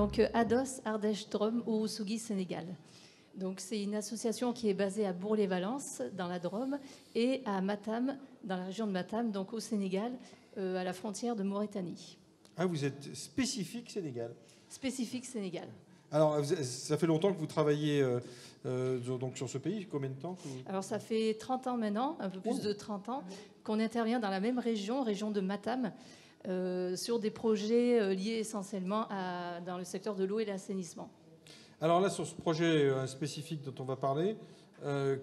Donc ADOS, Ardèche Drôme, Ourossogui, Sénégal. Donc c'est une association qui est basée à Bourg-les-Valences, dans la Drôme, et à Matam, dans la région de Matam, donc au Sénégal, à la frontière de Mauritanie. Ah, vous êtes spécifique Sénégal. Spécifique Sénégal. Alors, ça fait longtemps que vous travaillez donc sur ce pays. Combien de temps Alors, ça fait 30 ans maintenant, un peu plus de 30 ans, qu'on intervient dans la même région de Matam, sur des projets liés essentiellement dans le secteur de l'eau et de l'assainissement. Alors là, sur ce projet spécifique dont on va parler,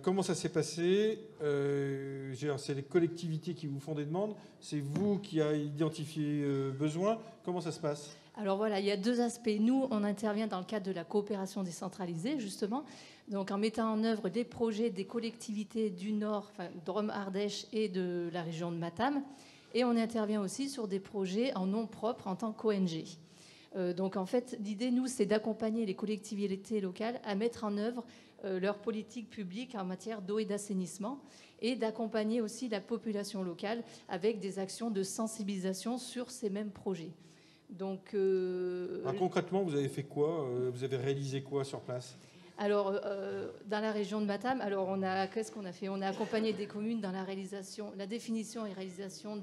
comment ça s'est passé? C'est les collectivités qui vous font des demandes? C'est vous qui avez identifié besoin? Comment ça se passe? Alors voilà, il y a deux aspects. Nous, on intervient dans le cadre de la coopération décentralisée, justement, donc en mettant en œuvre des projets des collectivités du Nord, enfin, Drôme-Ardèche et de la région de Matam. Et on intervient aussi sur des projets en nom propre en tant qu'ONG. Donc en fait, l'idée, nous, c'est d'accompagner les collectivités locales à mettre en œuvre leur politique publique en matière d'eau et d'assainissement et d'accompagner aussi la population locale avec des actions de sensibilisation sur ces mêmes projets. Donc, concrètement, vous avez fait quoi? Vous avez réalisé quoi sur place? Alors, dans la région de Matam, alors qu'est-ce qu'on a fait? On a accompagné des communes dans la définition et réalisation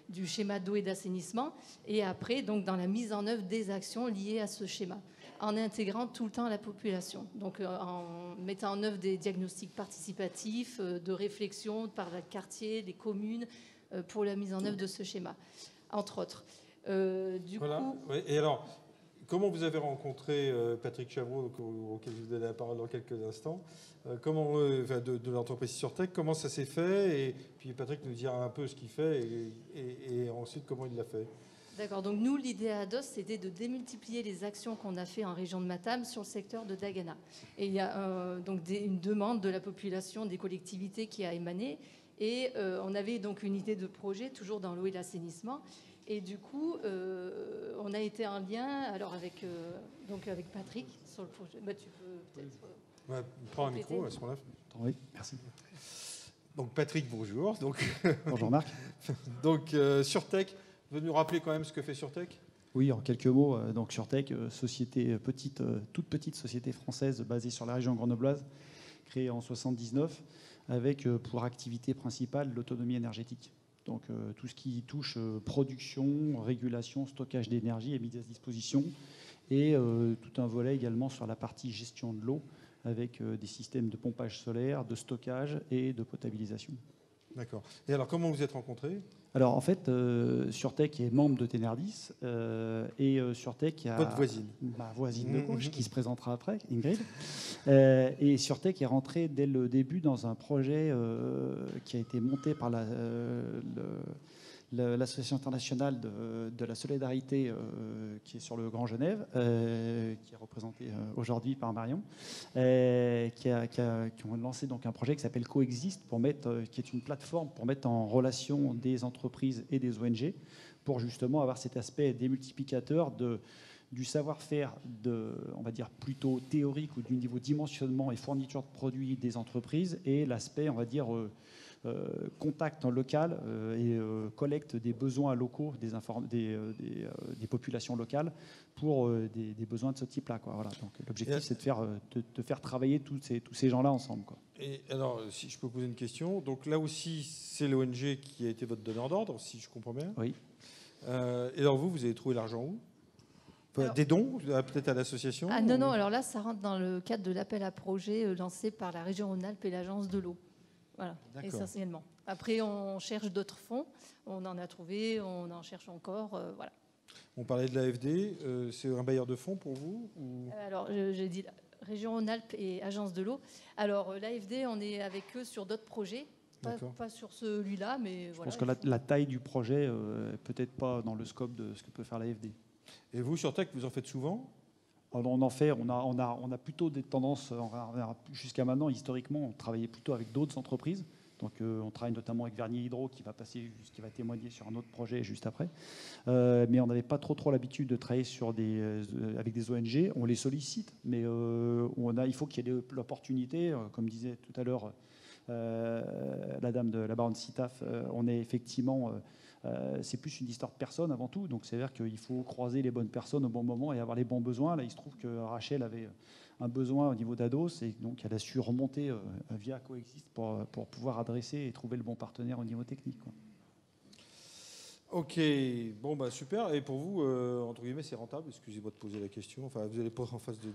du schéma d'eau et d'assainissement, et après, donc, dans la mise en œuvre des actions liées à ce schéma, en intégrant tout le temps la population. Donc, en mettant en œuvre des diagnostics participatifs, de réflexion par le quartier, les communes, pour la mise en œuvre de ce schéma, entre autres. Voilà. Oui. Et alors, comment vous avez rencontré Patrick Chavreau, auquel je vous donne la parole dans quelques instants, de l'entreprise Surtech? Comment ça s'est fait? Et puis Patrick nous dira un peu ce qu'il fait et ensuite comment il l'a fait. D'accord. Donc nous, l'idée à ADOS, c'était de démultiplier les actions qu'on a fait en région de Matam sur le secteur de Dagana. Et il y a donc une demande de la population, des collectivités qui a émané. Et on avait donc une idée de projet, toujours dans l'eau et l'assainissement. Et du coup, on a été en lien avec Patrick sur le projet. Bah, tu peux peut-être... prends un micro à ce moment-là. Oui, merci. Donc Patrick, bonjour. Bonjour Marc. Donc Surtech, vous nous rappeler quand même ce que fait Surtech? Oui, en quelques mots, donc Surtech, toute petite société française basée sur la région grenobloise, créée en 1979, avec pour activité principale l'autonomie énergétique. Donc tout ce qui touche production, régulation, stockage d'énergie est mis à disposition, et tout un volet également sur la partie gestion de l'eau, avec des systèmes de pompage solaire, de stockage et de potabilisation. D'accord. Et alors, comment vous êtes rencontrés? Alors, en fait, Surtech est membre de Tenerdis, et Surtech a... Votre voisine. Ma voisine de gauche, qui se présentera après, Ingrid. Et Surtech est rentré dès le début dans un projet qui a été monté par l'Association internationale de la solidarité, qui est sur le Grand Genève, qui est représentée aujourd'hui par Marion, qui ont lancé donc un projet qui s'appelle Coexist, qui est une plateforme pour mettre en relation des entreprises et des ONG, pour justement avoir cet aspect démultiplicateur du savoir-faire, on va dire plutôt théorique, ou du niveau dimensionnement et fourniture de produits des entreprises, et l'aspect, on va dire, contact en local et collecte des besoins locaux des populations locales pour des besoins de ce type-là. Voilà. Donc l'objectif, c'est de faire travailler tous ces gens-là ensemble. Quoi. Et alors, si je peux poser une question, donc là aussi, c'est l'ONG qui a été votre donneur d'ordre, si je comprends bien. Oui. Et alors vous avez trouvé l'argent où? Des dons, peut-être à l'association? Non, alors là, ça rentre dans le cadre de l'appel à projet lancé par la région Rhône-Alpes et l'agence de l'eau. Voilà, essentiellement. Après, on cherche d'autres fonds. On en a trouvé, on en cherche encore. Voilà. On parlait de l'AFD. C'est un bailleur de fonds pour vous ou... Alors, j'ai dit région Rhône-Alpes et agence de l'eau. Alors, l'AFD, on est avec eux sur d'autres projets. Pas sur celui-là, mais Je voilà. pense que la taille du projet n'est peut-être pas dans le scope de ce que peut faire l'AFD. Et vous, Surtech, vous en faites souvent? On en fait, on a plutôt des tendances, jusqu'à maintenant, historiquement, on travaillait plutôt avec d'autres entreprises. Donc on travaille notamment avec Vernier Hydro qui va témoigner sur un autre projet juste après. Mais on n'avait pas trop l'habitude de travailler avec des ONG. On les sollicite, mais il faut qu'il y ait l'opportunité, comme disait tout à l'heure la dame de la baronne Sitaf, on est effectivement... c'est plus une histoire de personnes avant tout, donc c'est-à-dire qu'il faut croiser les bonnes personnes au bon moment et avoir les bons besoins. Là, il se trouve que Rachel avait un besoin au niveau d'Ados et donc elle a su remonter via Coexist pour pouvoir adresser et trouver le bon partenaire au niveau technique, quoi. Ok, bon bah super. Et pour vous, entre guillemets, c'est rentable? Excusez-moi de poser la question. Enfin, vous n'allez pas en face de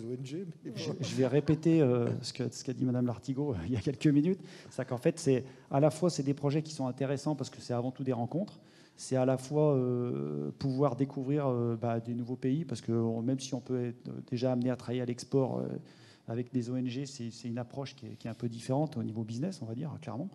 l'ONG. Mais... Je vais répéter ce qu'a dit Madame Lartigot il y a quelques minutes. C'est qu'en fait, c'est à la fois c'est des projets qui sont intéressants parce que c'est avant tout des rencontres. C'est à la fois pouvoir découvrir des nouveaux pays parce que même si on peut être déjà amené à travailler à l'export avec des ONG, c'est une approche qui est un peu différente au niveau business, on va dire, clairement.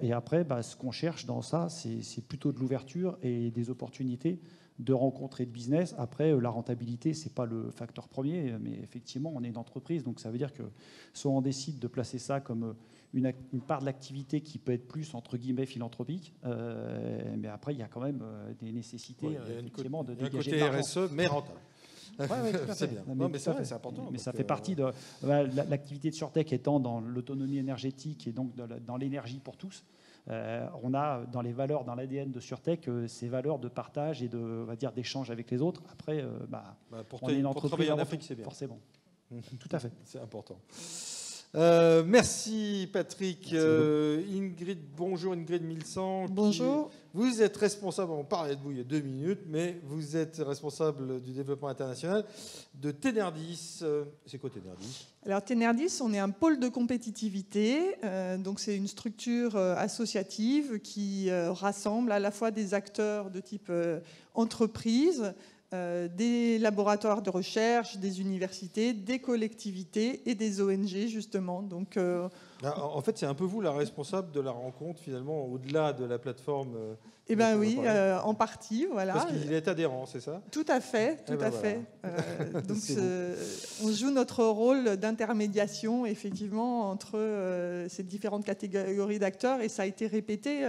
Et après, ce qu'on cherche dans ça, c'est plutôt de l'ouverture et des opportunités de rencontres et de business. Après, la rentabilité, ce n'est pas le facteur premier, mais effectivement, on est une entreprise. Donc ça veut dire que soit on décide de placer ça comme une part de l'activité qui peut être plus, entre guillemets, philanthropique, mais après, il y a quand même des nécessités, effectivement, de dégager de l'argent. Un côté RSE, mais rentable. Ouais, c'est bien. Non, mais c'est important. Mais ça fait partie de l'activité de Surtech étant dans l'autonomie énergétique et donc dans l'énergie pour tous. On a dans les valeurs, dans l'ADN de Surtech, ces valeurs de partage et on va dire d'échange avec les autres. Après, on est une entreprise en Afrique, c'est bien. Forcément. Tout à fait. C'est important. Merci Patrick. Ingrid, bonjour Ingrid Milsan. Bonjour. Vous êtes responsable, on parlait de vous il y a 2 minutes, mais vous êtes responsable du développement international de Tenerdis. C'est quoi Tenerdis? Alors Tenerdis, on est un pôle de compétitivité. Donc c'est une structure associative qui rassemble à la fois des acteurs de type entreprise, des laboratoires de recherche, des universités, des collectivités et des ONG, justement. Donc, en fait, c'est un peu vous la responsable de la rencontre, finalement, au-delà de la plateforme. Eh bien oui, en partie, voilà. Parce qu'il est adhérent, c'est ça? Tout à fait, tout à fait. Donc, on joue notre rôle d'intermédiation, effectivement, entre ces différentes catégories d'acteurs, et ça a été répété.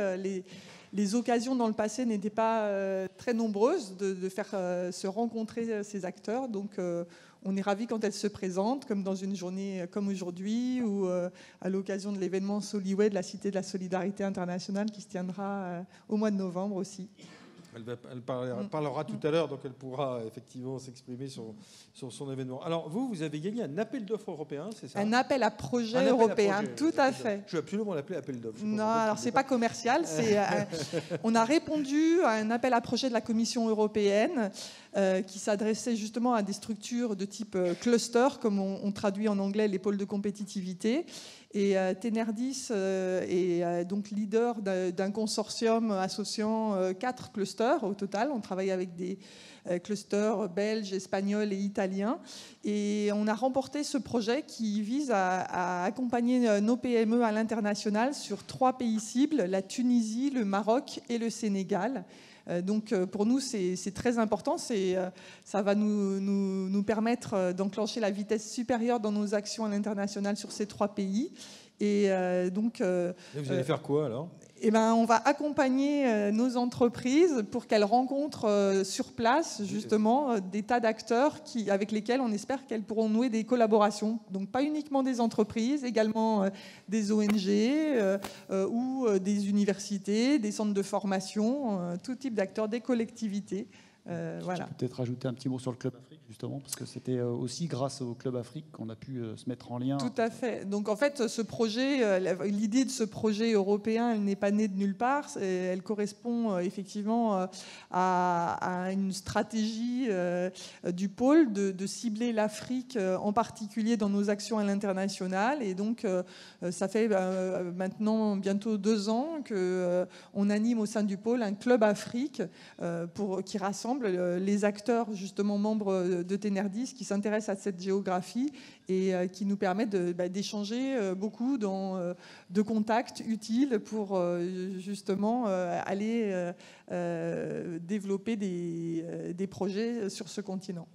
Les occasions dans le passé n'étaient pas très nombreuses de faire se rencontrer ces acteurs. Donc, on est ravis quand elles se présentent, comme dans une journée comme aujourd'hui, ou à l'occasion de l'événement Soliway de la Cité de la Solidarité Internationale qui se tiendra au mois de novembre aussi. Elle parlera tout à l'heure, donc elle pourra effectivement s'exprimer sur son événement. Alors, vous avez gagné un appel d'offres européen, c'est ça? Un appel à projet européen, tout à fait. Je vais absolument l'appeler appel d'offres. Non, alors c'est pas commercial. On a répondu à un appel à projet de la Commission européenne qui s'adressait justement à des structures de type cluster, comme on traduit en anglais les pôles de compétitivité. Et Tenerdis est donc leader d'un consortium associant 4 clusters au total. On travaille avec des clusters belges, espagnols et italiens. Et on a remporté ce projet qui vise à accompagner nos PME à l'international sur 3 pays cibles, la Tunisie, le Maroc et le Sénégal. Donc pour nous, c'est très important. Ça va nous permettre d'enclencher la vitesse supérieure dans nos actions à l'international sur ces 3 pays. Et donc, vous allez faire quoi alors? On va accompagner nos entreprises pour qu'elles rencontrent sur place justement des tas d'acteurs avec lesquels on espère qu'elles pourront nouer des collaborations. Donc pas uniquement des entreprises, également des ONG ou des universités, des centres de formation, tout type d'acteurs, des collectivités. Voilà. Je peux peut-être rajouter un petit mot sur le Club Afrique, justement, parce que c'était aussi grâce au Club Afrique qu'on a pu se mettre en lien. Tout à fait. Donc en fait, ce projet, l'idée de ce projet européen, elle n'est pas née de nulle part. Elle correspond effectivement à une stratégie du pôle de cibler l'Afrique, en particulier dans nos actions à l'international. Et donc, ça fait maintenant bientôt 2 ans qu'on anime au sein du pôle un Club Afrique qui rassemble les acteurs justement membres de Tenerdis qui s'intéressent à cette géographie et qui nous permettent d'échanger beaucoup de contacts utiles pour justement aller développer des projets sur ce continent.